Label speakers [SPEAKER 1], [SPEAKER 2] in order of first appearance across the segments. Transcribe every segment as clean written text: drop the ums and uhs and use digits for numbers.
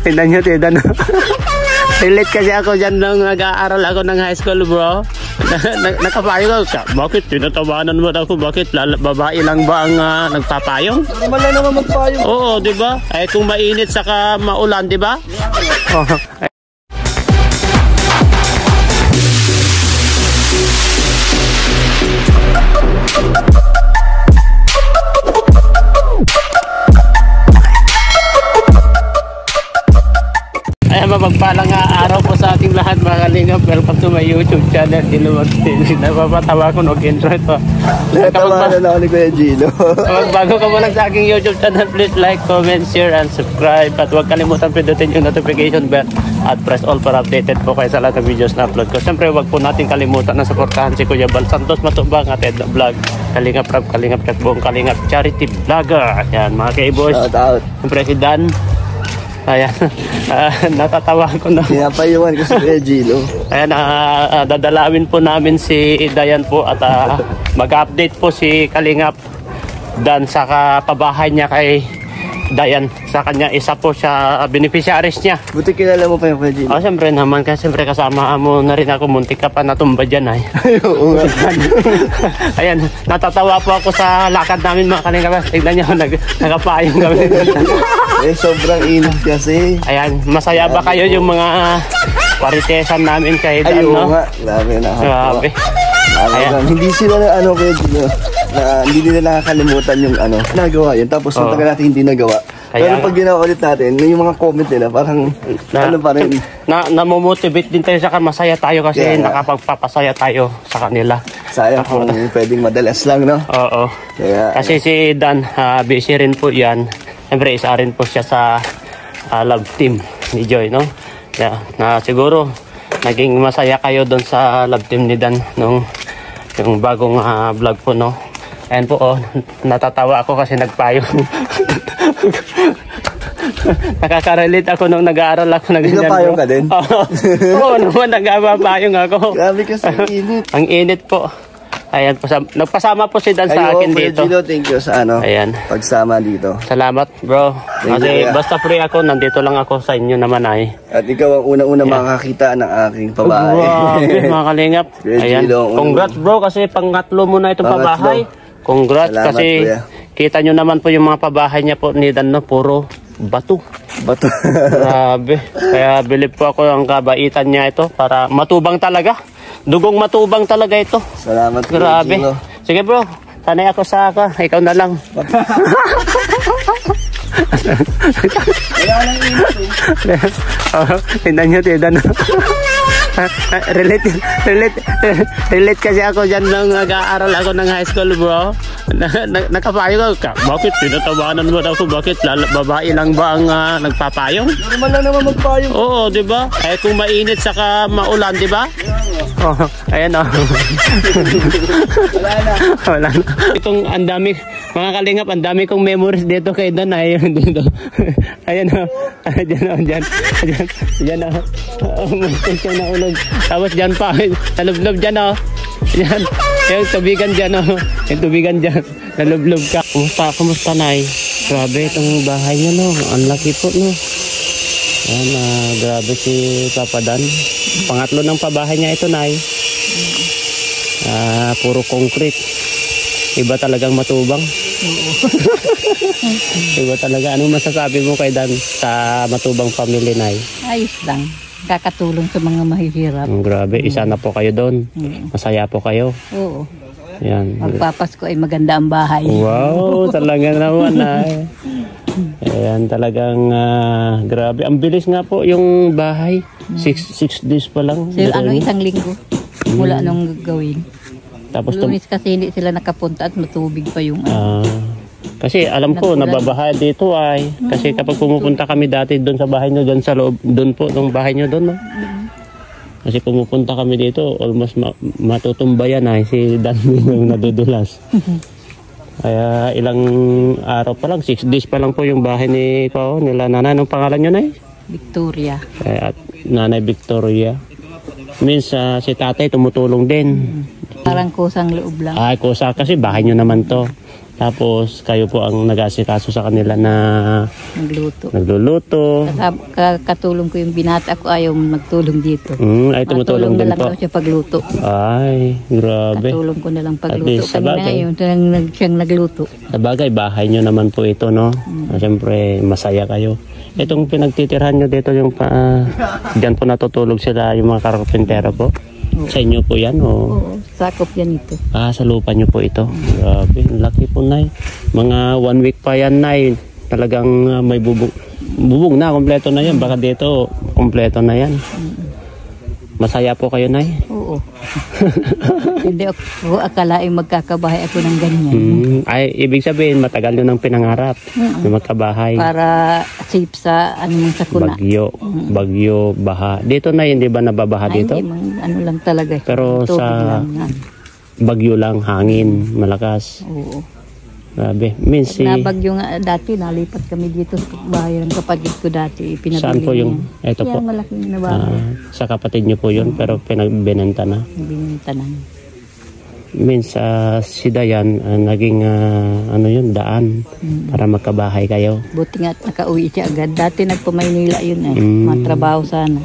[SPEAKER 1] Tignan nyo, tignan nyo. Relate kasi ako dyan nung nag-aaral ako ng high school, bro. Nakapayong ako. Bakit? Tinatawanan mo ako. Bakit? Babae lang ba ang nagpapayong?
[SPEAKER 2] Normal lang naman magpayong.
[SPEAKER 1] Oo, di ba? Ay kung mainit saka maulan, di ba? Ayan, mapagpalang araw po sa ating lahat mga kalingap. Welcome to my YouTube channel, Gino Martin. Napapatawa ko nag-intro ito.
[SPEAKER 2] Natawa na ako ni Kuya Gino.
[SPEAKER 1] Bago ka mo lang sa aking YouTube channel, please like, comment, share, and subscribe. At huwag kalimutan pindutin yung notification bell at press all para updated po kayo sa lahat ng videos na upload ko. Siyempre, huwag po natin kalimutan na supportahan si Kuya Bal Santos Matubang at Ed Vlog, Kalingap Rap, Kalingap Chatbong, Kalingap Charity Vlogger. Ayan, mga kaiboys.
[SPEAKER 2] Shout out.
[SPEAKER 1] Siyempre si Dan. Ayan, natatawa ko na.
[SPEAKER 2] Pinapayuan ko si Kuya Gino.
[SPEAKER 1] Ayan, dadalawin po namin si Dayan po at mag-update po si Kalingap Dan sa pabahay niya kay Dayan. Sa kanya, isa po siya, beneficiaries niya.
[SPEAKER 2] Buti kilala mo pa yung Kuya Gino.
[SPEAKER 1] Oh, siyempre naman, kasi siyempre kasama mo na rin ako, muntik ka pa natumba dyan ay.
[SPEAKER 2] Oo nga.
[SPEAKER 1] Ayan, natatawa po ako sa lakad namin mga Kalingap. Tignan niyo, nagapayong kami.
[SPEAKER 2] Eh, sobrang init kasi.
[SPEAKER 1] Ayan, masaya ba kayo yung mga paritesan namin kay Dan,
[SPEAKER 2] Ay, oo
[SPEAKER 1] no?
[SPEAKER 2] nga. Grabe na.
[SPEAKER 1] Grabe.
[SPEAKER 2] Hindi sila na Kuya Gino, na hindi nila nakakalimutan yung nagawa yun. Tapos matagal natin hindi nagawa. Pero pag ginawa ulit natin, yung mga comment nila, parang pa rin.
[SPEAKER 1] Namomotivate din tayo saka masaya tayo kasi nakapagpapasaya tayo sa kanila.
[SPEAKER 2] Sayang kung pwedeng madalas lang, no?
[SPEAKER 1] Oo.
[SPEAKER 2] Kaya,
[SPEAKER 1] kasi si Dan, busy rin po yan. Siyempre, isa rin po siya sa love team ni Joy, no? Na siguro, naging masaya kayo doon sa love team ni Dan nung yung bagong vlog po, no? Ayan po, natatawa ako kasi nagpayong. Nakaka-relate ako nung nag-aaral ako na ganyan.
[SPEAKER 2] Nagpapayong ka din?
[SPEAKER 1] Oo naman, nagpapayong ako.
[SPEAKER 2] Grabe kasi ang init.
[SPEAKER 1] Ang init po. Ayan, nagpasama po si Dan sa akin dito.
[SPEAKER 2] Gino, thank you sa pagsama dito.
[SPEAKER 1] Salamat, bro. Kasi basta free ako, nandito lang ako sa inyo naman ay.
[SPEAKER 2] At ikaw ang unang-una makakita ng aking pabahay.
[SPEAKER 1] Grabe, mga Kalingap. Ayan. Congrats, bro, kasi pangatlo mo na itong pabahay. Congrats. Salamat, kasi kuya. Kita nyo naman po yung mga pabahay niya po ni Dan, no? Puro bato. Bato. Grabe. Kaya bilib po ako ang kabaitan niya ito para matubang talaga. Dugong matubang talaga ito.
[SPEAKER 2] Salamat.
[SPEAKER 1] Grabe. Sige bro, sanay ako sa ikaw na lang. Tignan nyo, tignan nyo. Relate kasi ako dyan nung nag-aaral ako ng high school, bro. Nakapayong ako. Bakit? Tinatawanan mo ako. Bakit? Babae lang ba ang nagpapayong?
[SPEAKER 2] Normal lang naman magpayong.
[SPEAKER 1] Oo, di ba? Ay kung mainit saka maulan, di ba? Oh, ayan o. Wala na. Itong ang dami, mga Kalingap, ang dami kong memories dito kay Dan. Ayun dito. Ayan o. Diyan o. Muntik yung naulog. Tapos dyan pa. Nalublob dyan o. Yan. Yung tubigan dyan o. Yung tubigan dyan. Nalublob ka. Kumusta Nay? Grabe itong bahay niya no. Ang laki po no. Ayan, grabe si Papa Dan. Pangatlo ng pabahay niya ito, Nay. Puro concrete. Iba talagang matubang. Iba talaga. Anong masasabi mo kay Dan sa matubang family, Nay?
[SPEAKER 3] Ayos lang. Kakatulong sa mga mahihirap.
[SPEAKER 1] Grabe. Isa na po kayo doon. Masaya po kayo.
[SPEAKER 3] Oo.
[SPEAKER 1] Yan.
[SPEAKER 3] Pagpapasko ay maganda ang bahay.
[SPEAKER 1] Wow, talaga naman ay. Ayan, talagang grabe. Ang bilis nga po yung bahay. 6 days pa lang.
[SPEAKER 3] Isang linggo. Mula nung gawin.
[SPEAKER 1] Tapos
[SPEAKER 3] Lumis kasi hindi sila nakapunta at matubig pa yung
[SPEAKER 1] kasi alam ko nababaha dito ay. Kasi kapag pumupunta kami dati doon sa bahay nyo, doon sa loob, doon po, nung bahay nyo doon, no? Kasi pumupunta kami dito, almost matutumbayan ay si Dan yung nadudulas. Kaya ilang araw pa lang, 6 days pa lang po yung bahay ni nila nanay. Anong pangalan nyo, Nay?
[SPEAKER 3] Victoria.
[SPEAKER 1] At Nanay Victoria. Means si tatay tumutulong din.
[SPEAKER 3] Parang kusang loob lang.
[SPEAKER 1] Kusa kasi bahay nyo naman to. Tapos kayo po ang nag-asikaso sa kanila na
[SPEAKER 3] Nagluto.
[SPEAKER 1] nagluluto.
[SPEAKER 3] Katulong ko yung binata ko, ayaw magtulong dito.
[SPEAKER 1] Ay, tumutulong
[SPEAKER 3] Matulong
[SPEAKER 1] din
[SPEAKER 3] na lang
[SPEAKER 1] po.
[SPEAKER 3] daw siya pagluto.
[SPEAKER 1] Ay, grabe.
[SPEAKER 3] Katulong ko na lang
[SPEAKER 1] At
[SPEAKER 3] pagluto.
[SPEAKER 1] least, sa
[SPEAKER 3] Kanina
[SPEAKER 1] bagay.
[SPEAKER 3] yun, siyang nagluto.
[SPEAKER 1] Sa bagay, bahay nyo naman po ito, no? Siyempre, masaya kayo. Itong pinagtitirhan nyo dito, yung dyan po natutulog sila yung mga karpentero po. Sa inyo po yan, o?
[SPEAKER 3] Oo, sakop yan ito.
[SPEAKER 1] Sa lupa nyo po ito. Grabe, laki po, Nay. Mga 1 week pa yan, Nay. Talagang may bubong. Bubong na, kompleto na yan. Baka dito, kompleto na yan. Masaya po kayo, Nay?
[SPEAKER 3] Oo. Hindi ako akalain magkakabahay ako ng ganyan.
[SPEAKER 1] Ay, ibig sabihin, matagal nyo nang pinangarap na magkabahay.
[SPEAKER 3] Para safe sa sakuna.
[SPEAKER 1] Bagyo, baha. Dito na, hindi ba nababaha
[SPEAKER 3] Ay,
[SPEAKER 1] dito?
[SPEAKER 3] hindi, ano lang talaga.
[SPEAKER 1] Pero
[SPEAKER 3] tubig
[SPEAKER 1] sa
[SPEAKER 3] lang,
[SPEAKER 1] bagyo lang, hangin, malakas.
[SPEAKER 3] Oo.
[SPEAKER 1] Grabe. Means
[SPEAKER 3] Nabagyo nga dati, nalipat kami dito sa bahay ng kapatid ko dati. Pinabili
[SPEAKER 1] saan po yung, ito po?
[SPEAKER 3] Yan, malaking na bahay.
[SPEAKER 1] Sa kapatid nyo po yun, pero pinagbinenta na.
[SPEAKER 3] Binenta na.
[SPEAKER 1] Means si Dayan, naging ano yun, daan para magkabahay kayo.
[SPEAKER 3] Buti nga nakauwi siya agad. Dati nagpa-Maynila yun matrabaho sana.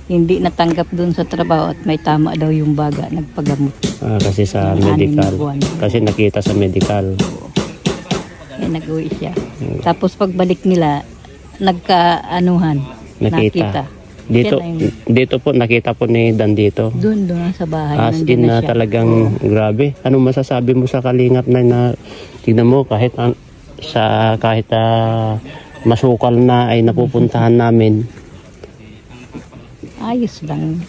[SPEAKER 3] Hindi natanggap dun sa trabaho at may tama daw yung baga, nagpagamot.
[SPEAKER 1] Kasi sa
[SPEAKER 3] Yung
[SPEAKER 1] medical.
[SPEAKER 3] 6 na buwan.
[SPEAKER 1] Kasi nakita sa medical.
[SPEAKER 3] Kaya nag-uwi siya. Tapos pagbalik nila, nagkaanuhan.
[SPEAKER 1] Nakita. Dito,
[SPEAKER 3] Yan na yun.
[SPEAKER 1] dito po, nakita po ni Dan dito.
[SPEAKER 3] Doon sa bahay.
[SPEAKER 1] As in
[SPEAKER 3] nandun
[SPEAKER 1] na
[SPEAKER 3] siya.
[SPEAKER 1] talagang grabe. Anong masasabi mo sa Kalingap na tingnan mo kahit masukal na ay napupuntahan namin.
[SPEAKER 3] Ayos lang.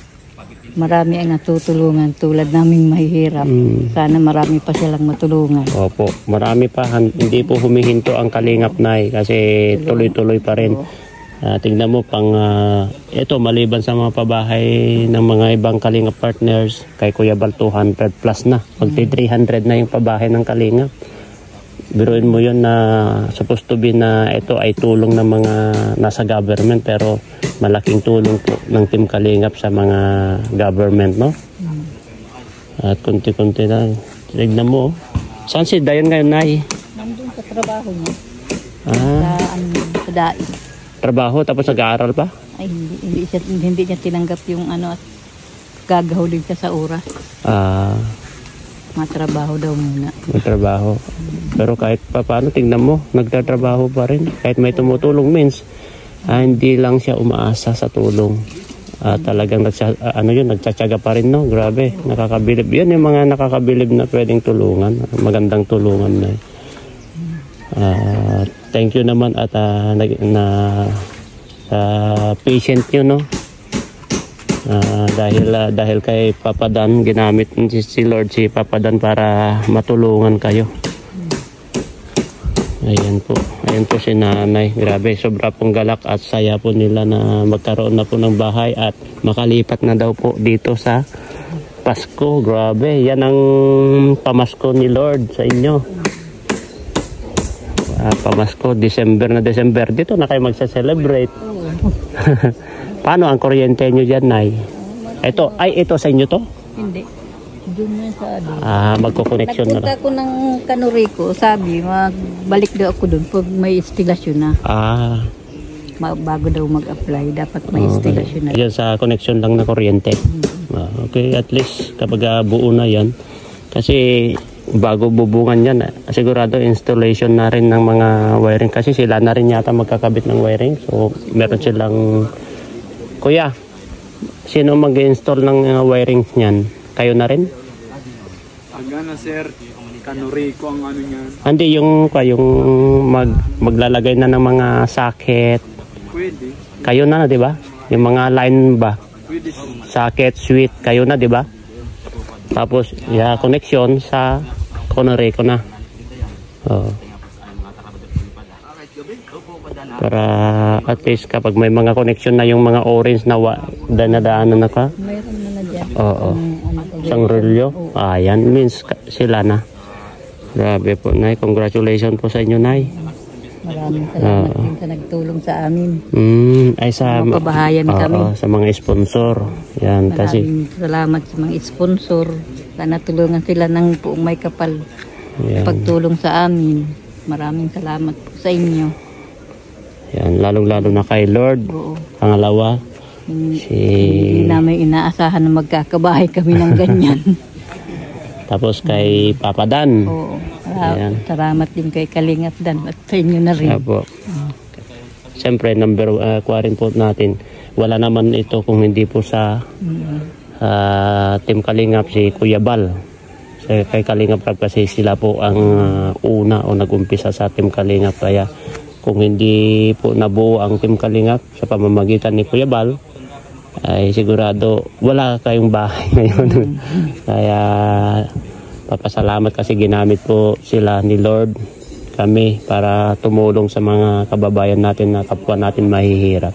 [SPEAKER 3] Marami ang natutulungan tulad naming mahihirap. Sana marami pa silang matulungan.
[SPEAKER 1] Opo, marami pa. Hindi po humihinto ang Kalingap Nay kasi tuloy-tuloy pa rin. Tingnan mo ito maliban sa mga pabahay ng mga ibang Kalingap partners, kay Kuya Bal 200 plus na. Magti 300 na yung pabahay ng Kalingap. Biruin mo yun na supposed to be na ito ay tulong ng mga nasa government, pero malaking tulong po ng Team Kalingap sa mga government, no? At kunti-kunti na. Tignan mo. Saan si Dayan ngayon, Nay?
[SPEAKER 3] Nandun sa trabaho niya. Sa dai.
[SPEAKER 1] Trabaho tapos nag-aaral pa?
[SPEAKER 3] Ay, hindi niya tinanggap yung at gagahulin siya sa oras. Matrabaho daw muna.
[SPEAKER 1] Magtrabaho. Pero kahit pa paano, tingnan mo, nagtatrabaho pa rin. Kahit may tumutulong means, hindi lang siya umaasa sa tulong. Talagang nagtsatsaga pa rin, no? Grabe, nakakabilib. Yan yung mga nakakabilib na pwedeng tulungan. Magandang tulungan na. Thank you naman at patient nyo, no? Dahil kay Papa Dan, ginamit si Lord si Papa Dan para matulungan kayo. Ayan po si Nanay. Grabe, sobra pong galak at saya po nila na magkaroon na po ng bahay at makalipat na daw po dito sa Pasko. Grabe, yan ang pamasko ni Lord sa inyo. Pamasko, December na December. Dito na kayo magsa-celebrate. Paano ang kuryente nyo dyan, Nay? Ito sa inyo to?
[SPEAKER 3] Hindi. Doon na sa
[SPEAKER 1] magko-connection na lang.
[SPEAKER 3] Nagpunta ko ng Kanurico, sabi, magbalik daw ako doon pag may instalasyon na. Bago daw mag-apply, dapat may instalasyon na.
[SPEAKER 1] Yan sa connection lang na kuryente. Okay, at least kapag buo na yan. Kasi bago bubungan yan, sigurado installation na rin ng mga wiring. Kasi sila na rin yata magkakabit ng wiring. So, meron silang... Kuya, sino mag-install ng wiring niyan? Kayo na rin?
[SPEAKER 4] Agana sir, Kanurico ang niyan.
[SPEAKER 1] Hindi, yung maglalagay na ng mga socket.
[SPEAKER 4] Pwede.
[SPEAKER 1] Kayo na, di ba? Yung mga line ba?
[SPEAKER 4] Pwede.
[SPEAKER 1] Socket, switch, kayo na, di ba? Tapos, connection sa Kanurico na. Para at least kapag may mga connection na yung mga orange na danadaanan na ka.
[SPEAKER 3] Mayroon na dyan.
[SPEAKER 1] Oo. Isang relyo. Yan means sila na. Grabe po, Nay. Congratulations po sa inyo, Nay.
[SPEAKER 3] Maraming salamat din sa nagtulong sa amin.
[SPEAKER 1] Ay sa
[SPEAKER 3] Mapabahayan kami.
[SPEAKER 1] Sa mga sponsor. Yan kasi.
[SPEAKER 3] Maraming salamat sa mga sponsor. Sana tulungan sila ng buong may kapal.
[SPEAKER 1] Ayan.
[SPEAKER 3] pagtulong sa amin. Maraming salamat po sa inyo.
[SPEAKER 1] Yan, lalong-lalo na kay Lord.
[SPEAKER 3] Oo.
[SPEAKER 1] Pangalawa,
[SPEAKER 3] Hindi namin inaasahan na magkakabahay kami ng ganyan.
[SPEAKER 1] tapos kay Papa Dan.
[SPEAKER 3] Oo.
[SPEAKER 1] Ayan.
[SPEAKER 3] Salamat din kay Kalingap Dan at sa inyo na rin.
[SPEAKER 1] Apo. Siyempre, kuha rin po natin. Wala naman ito kung hindi po sa Team Kalingap si Kuya Bal. Kay Kalingap kasi sila po ang una o nag-umpisa sa Team Kalingap. Kaya kung hindi po nabuo ang Team Kalingap sa pamamagitan ni Kuya Bal, ay sigurado wala kayong bahay ngayon. Kaya papasalamat kasi ginamit po sila ni Lord, kami, para tumulong sa mga kababayan natin na kapwa natin mahihirap.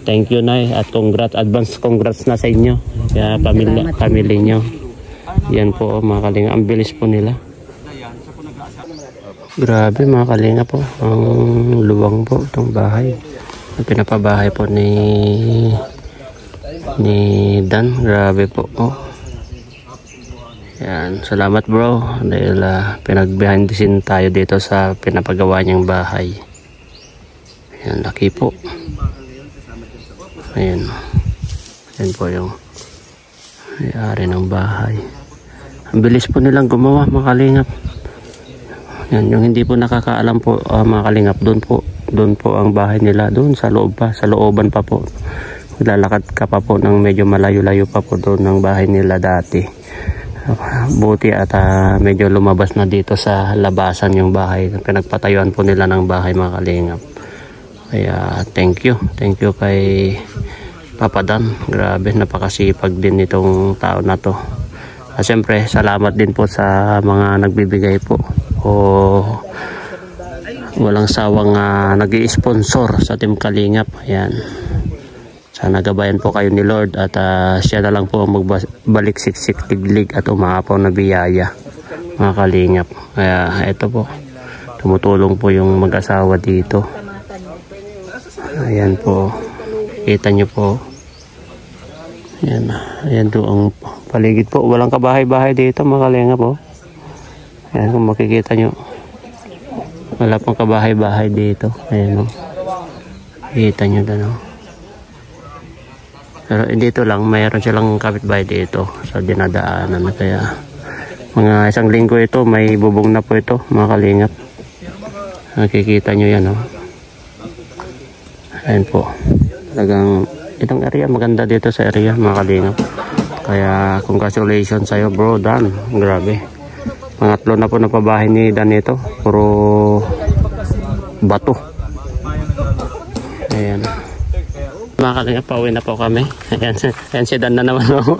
[SPEAKER 1] Thank you, Nay, at advance congrats na sa inyo, kaya pamilya nyo. Yan po mga Kalinga, ang bilis po nila. Grabe mga Kalinga po, ang luwang po itong bahay. Pinapabahay po ni Dan. Grabe po. Oh. Yan, salamat bro dahil pinag-behind the scene tayo dito sa pinapagawa niyang bahay. Yan, laki po. Ayan. Yan po yung may-ari ng bahay. Ang bilis po nilang gumawa mga Kalingap. Yan, yung hindi po nakakaalam po mga Kalingap, doon po ang bahay nila, doon sa loob pa, sa looban pa po. Lalakad ka pa po ng medyo malayo-layo pa po doon ng bahay nila dati. Buti at medyo lumabas na dito sa labasan yung bahay. Pinagpatayuan po nila ng bahay mga Kalingap. Kaya thank you kay Papa Dan. Grabe, napakasipag din itong tao na to. Siyempre, salamat din po sa mga nagbibigay po o walang sawang nag-i-sponsor sa Team Kalingap. Ayan. Sana gabayan po kayo ni Lord at siya na lang po ang magbalik siksik tiglig at umaapaw na biyaya mga Kalingap. Kaya ito po, tumutulong po yung mag-asawa dito. Ayan po, kita nyo po. Ayan po ang paligid po, walang kabahay-bahay dito mga Kalingap po. Ayan, kung makikita nyo, wala pang kabahay-bahay dito. Ayan o, kita nyo doon o. Pero dito lang, mayroon silang kapitbahay dito sa dinadaanan. Kaya mga isang linggo ito, may bubong na po ito mga Kalingap. Nakikita nyo yan o. Ayan po. Talagang itong area, maganda dito sa area mga Kalingap. Kaya congratulations sa'yo bro Dan. Grabe. Pangatlo na po na pabahay ni Dan ito. Puro bato. Ayan. Mga Kalingap, pauwi na po kami. Ayan si Dan na naman ako.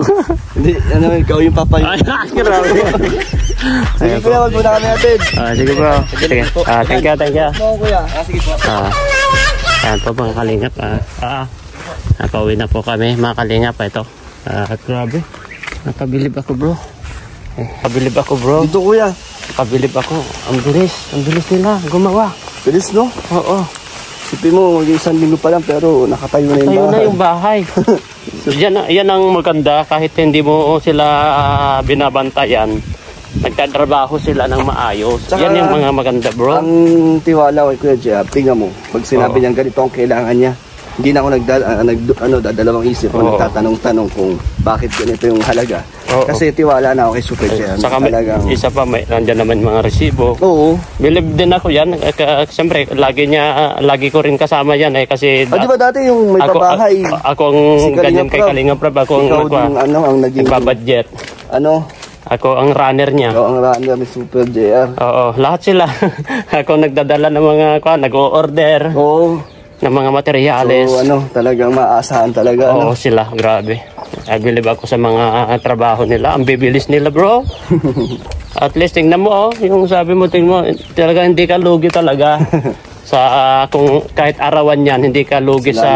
[SPEAKER 2] Hindi, ikaw yung papa yun.
[SPEAKER 1] Ay, grabe.
[SPEAKER 2] Sige kuya, wag muna kami natin.
[SPEAKER 1] Sige bro. Sige. Thank you.
[SPEAKER 2] Oo kuya. Sige po.
[SPEAKER 1] Ayan po mga Kalingap. Pauwi na po kami mga Kalingap. Ito. Grabe. Napabilib ako bro. Pabilib ako bro.
[SPEAKER 2] Dito kuya.
[SPEAKER 1] Pabilib ako. Ang bilis nila gumawa.
[SPEAKER 2] Bilis no?
[SPEAKER 1] Oo.
[SPEAKER 2] Sipin mo, mag-isang linggo pa lang pero nakatayo na yung bahay.
[SPEAKER 1] Tayo na yung bahay. Yan ang maganda, kahit hindi mo sila binabantayan, nagtatrabaho sila ng maayos.
[SPEAKER 2] Saka,
[SPEAKER 1] yan yung mga maganda bro.
[SPEAKER 2] Ang tiwala kay Kuya Jeff, tingnan mo, pag sinabi niyang ganito ang kailangan niya, hindi na ako dadalawang isip o nagtatanong-tanong kung bakit ganito yung halaga. Kasi tiwala na ako kay Super Jeff.
[SPEAKER 1] Saka isa pa, nandiyan naman mga resibo.
[SPEAKER 2] Oo.
[SPEAKER 1] Believe din ako yan. Siyempre, lagi ko rin kasama yan kasi...
[SPEAKER 2] di ba dati yung may pabahay?
[SPEAKER 1] Ako ang ganyan kay Kalingap Rab. Ako ang nagbabudget. Ako ang runner niya.
[SPEAKER 2] Ikaw ang runner ni Super JR.
[SPEAKER 1] Oo, lahat sila. Ako nagdadala ng mga nag-o-order.
[SPEAKER 2] Oo.
[SPEAKER 1] Ng mga materyales.
[SPEAKER 2] So talagang maasahan talaga.
[SPEAKER 1] Oo, sila, grabe. I believe ako sa mga trabaho nila. Ang bibilis nila bro. At least tingnan mo yung sabi mo, tingnan mo, talaga hindi ka lugi talaga. Kung kahit arawan yan, hindi ka lugi sa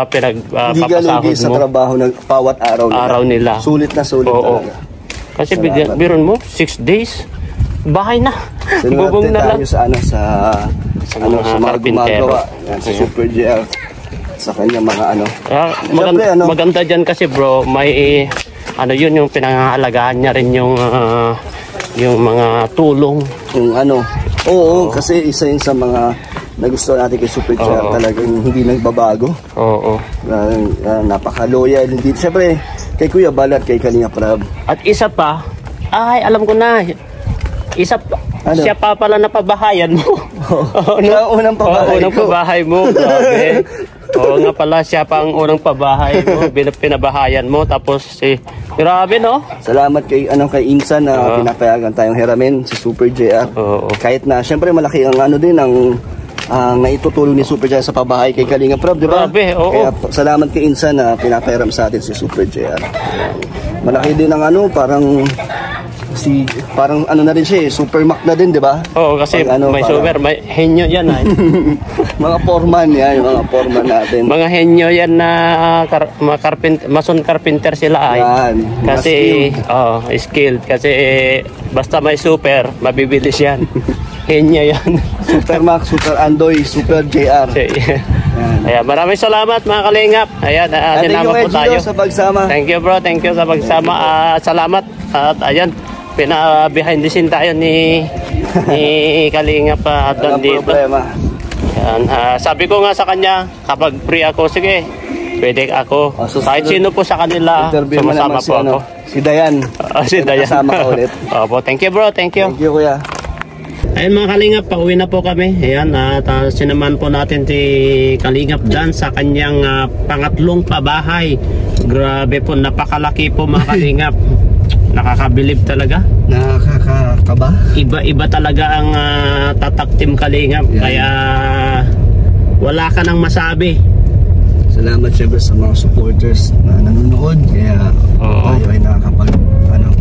[SPEAKER 1] pinagpapasahod mo.
[SPEAKER 2] Hindi ka lugi sa trabaho ng bawat araw nila. Sulit na sulit talaga. Kasi biron mo, 6 days, bahay na. Bubong na lang. Sa mga gumagawa. Sa Super JR. Sa kanya mga
[SPEAKER 1] maganda dyan kasi bro, may yun yung pinangahalagaan niya rin yung yung mga tulong.
[SPEAKER 2] Yung ano, oo, kasi isa yun sa mga nagustuhan natin kay Super JR, talagang hindi nagbabago.
[SPEAKER 1] Oo.
[SPEAKER 2] Napaka-loyal. Hindi, syempre, kay Kuya Bal at kay Kalinga Prab.
[SPEAKER 1] At isa pa, ay, alam ko na. Isa pa,
[SPEAKER 2] ano? Siya
[SPEAKER 1] pa pala napabahayan mo.
[SPEAKER 2] Unang pabahay
[SPEAKER 1] unang pabahay mo. Grabe. Oo nga pala, siya pa ang unang pabahay mo. Pinabahayan mo. Tapos grabe, no?
[SPEAKER 2] Salamat kay Insan na pinapayagan tayong hiramin, si Super JR. Kahit na, syempre malaki ang ano din, ang naitutulong ni Super JR sa pabahay kay Kalinga Prab, di ba?
[SPEAKER 1] Grabe, oo.
[SPEAKER 2] Kaya salamat kay Insan na pinapayaram sa atin si Super JR. Malaki din ang ano, parang ano na rin siya, Super Mac na din, di ba? Oo,
[SPEAKER 1] kasi may super, may henyo yan.
[SPEAKER 2] Mga foreman yan, yung mga foreman natin.
[SPEAKER 1] Mga henyo yan na mason carpenter sila ay.
[SPEAKER 2] Yan,
[SPEAKER 1] kasi, skilled. Kasi basta may super, mabibilis yan. Henyo yan.
[SPEAKER 2] Super Mac, Super Andoy, Super JR.
[SPEAKER 1] Ayan, maraming salamat mga kalingap. Ayan, sinama po tayo.
[SPEAKER 2] Sa pagsama.
[SPEAKER 1] Thank you bro, thank you sa pagsama. Salamat. At ayan, behind the scene tayo ni Kalingap at dito.
[SPEAKER 2] Problema.
[SPEAKER 1] Ayan, sabi ko nga sa kanya, kapag free ako, sige, pwede ako. Kahit sino po sa kanila, sumasama po ako.
[SPEAKER 2] Si Dayan.
[SPEAKER 1] Si Dayan.
[SPEAKER 2] Kasama ka ulit.
[SPEAKER 1] Opo, thank you bro, thank you.
[SPEAKER 2] Thank you kuya.
[SPEAKER 1] Ayun mga kalingap, pauwi na po kami. Ayan, at sinaman po natin si Kalingap Dan sa kanyang pangatlong pabahay. Grabe po, napakalaki po mga kalingap. Nakakabilib talaga.
[SPEAKER 2] Nakakakaba.
[SPEAKER 1] Iba-iba talaga ang tatak Team Kalingap. Yeah. Kaya wala ka nang masabi.
[SPEAKER 2] Salamat syempre sa mga supporters na nanonood. Kaya tayo ay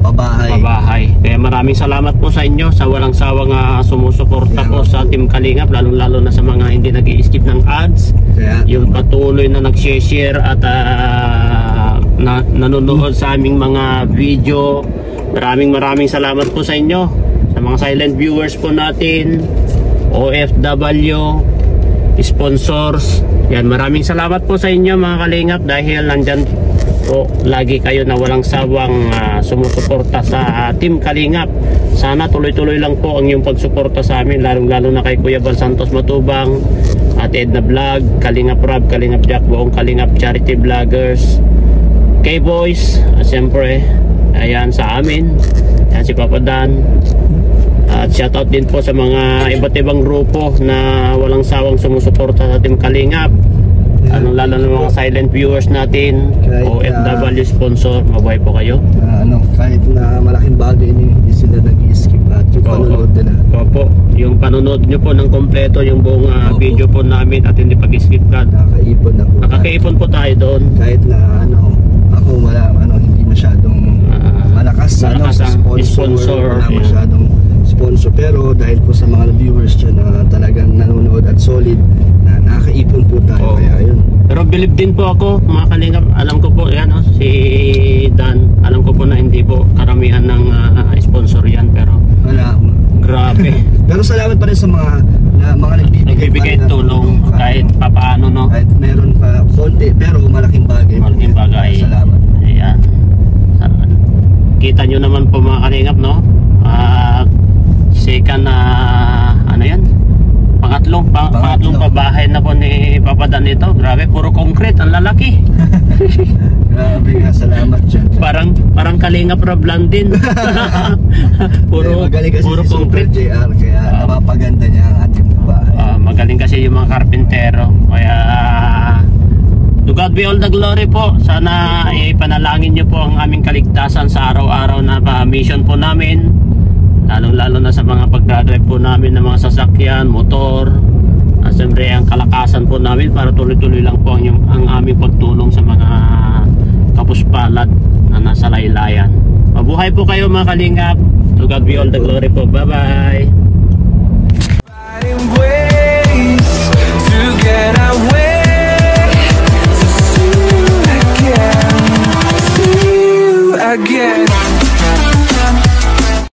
[SPEAKER 2] pabahay.
[SPEAKER 1] Kaya maraming salamat po sa inyo sa walang sawang sumusuporta po sa Team Kalingap, lalo na sa mga hindi nag-i-skip ng ads. Yung patuloy na nag-share at nanonood sa aming mga video. Maraming salamat po sa inyo, sa mga silent viewers po natin, OFW, sponsors. Yan, maraming salamat po sa inyo mga kalingap, dahil nandyan po lagi kayo na walang sawang sumusuporta sa Team Kalingap. Sana tuloy-tuloy lang po ang yung pagsuporta sa amin, lalo na kay Kuya Bal Santos Matubang, at Edna Vlog, Kalingap Rob, Kalingap Jack, buong Kalingap Charity Vloggers, K-Boys, siyempre ayan sa amin, ayan si Papa Dan. At shoutout din po sa mga iba't ibang grupo na walang sawang sumusuporta sa Team Kalingap, lalo na mga silent viewers natin, OFW sponsor. Mabuhay po kayo.
[SPEAKER 2] Kahit na malaking bagay hindi sila nag-i-skip at yung panonood nila.
[SPEAKER 1] Opo, yung panonood nyo po ng kompleto yung buong video po namin at hindi pag-skip ka.
[SPEAKER 2] Nakakaipon na po.
[SPEAKER 1] Nakakaipon po tayo doon.
[SPEAKER 2] Kahit na ako hindi masyadong malakas
[SPEAKER 1] ang sponsor.
[SPEAKER 2] Wala masyadong sponsor, pero dahil po sa mga viewers dyan na talagang nanonood at solid, na nakakaipon po tayo. Kaya yun.
[SPEAKER 1] Pero believe din po ako mga kalingap, alam ko po yan, si Dan, alam ko po na hindi po karamihan ng sponsor yan, pero
[SPEAKER 2] wala,
[SPEAKER 1] grabe.
[SPEAKER 2] Pero salamat pa rin sa mga
[SPEAKER 1] nagbibigay tulong kahit papaano, no?
[SPEAKER 2] Kahit meron pa konti, pero malaking bagay. Salamat.
[SPEAKER 1] Ayan. Kita nyo naman po mga kalingap, no? Second pangatlong pabahay na po ni Papa Dan ito. Grabe, puro concrete, ang lalaki.
[SPEAKER 2] Grabe nga, salamat dyan.
[SPEAKER 1] Parang Kalingap Rob lang din. puro concrete.
[SPEAKER 2] JR, kaya napapaganda niya ang ating bahay.
[SPEAKER 1] Magaling kasi yung mga karpintero. Kaya to God be all the glory po. Sana ipanalangin nyo po ang aming kaligtasan sa araw-araw na mission po namin, lalo na sa mga pagdadrive po namin ng mga sasakyan, motor, at siyempre ang kalakasan po namin para tuloy-tuloy lang po ang aming pagtulong sa mga kapuspalad na nasa laylayan. Mabuhay po kayo mga kalingap. To God be all the glory po. Bye bye.